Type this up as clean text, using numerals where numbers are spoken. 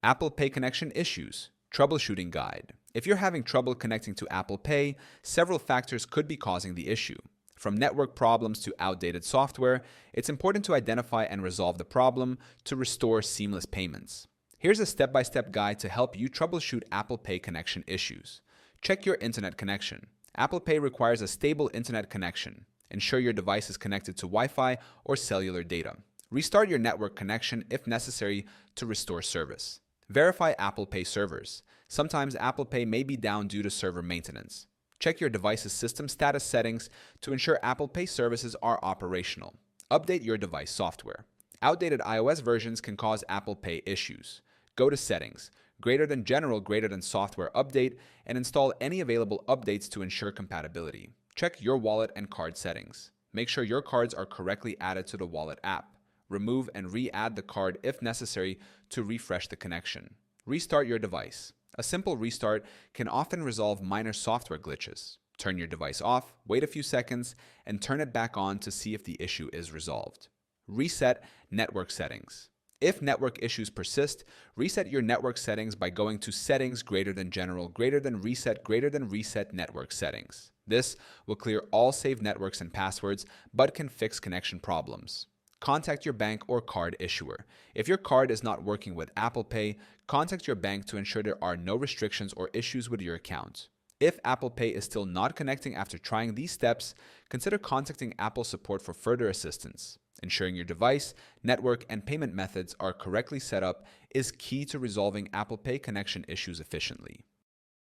Apple Pay connection issues. Troubleshooting guide. If you're having trouble connecting to Apple Pay, several factors could be causing the issue. From network problems to outdated software, it's important to identify and resolve the problem to restore seamless payments. Here's a step-by-step guide to help you troubleshoot Apple Pay connection issues. Check your internet connection. Apple Pay requires a stable internet connection. Ensure your device is connected to Wi-Fi or cellular data. Restart your network connection if necessary to restore service. Verify Apple Pay servers. Sometimes Apple Pay may be down due to server maintenance. Check your device's system status settings to ensure Apple Pay services are operational. Update your device software. Outdated iOS versions can cause Apple Pay issues. Go to Settings, greater than General, greater than Software Update, and install any available updates to ensure compatibility. Check your wallet and card settings. Make sure your cards are correctly added to the wallet app. Remove and re-add the card if necessary to refresh the connection. Restart your device. A simple restart can often resolve minor software glitches. Turn your device off, wait a few seconds, and turn it back on to see if the issue is resolved. Reset network settings. If network issues persist, reset your network settings by going to Settings greater than General greater than Reset network settings. This will clear all saved networks and passwords, but can fix connection problems. Contact your bank or card issuer. If your card is not working with Apple Pay, contact your bank to ensure there are no restrictions or issues with your account. If Apple Pay is still not connecting after trying these steps, consider contacting Apple support for further assistance. Ensuring your device, network, and payment methods are correctly set up is key to resolving Apple Pay connection issues efficiently.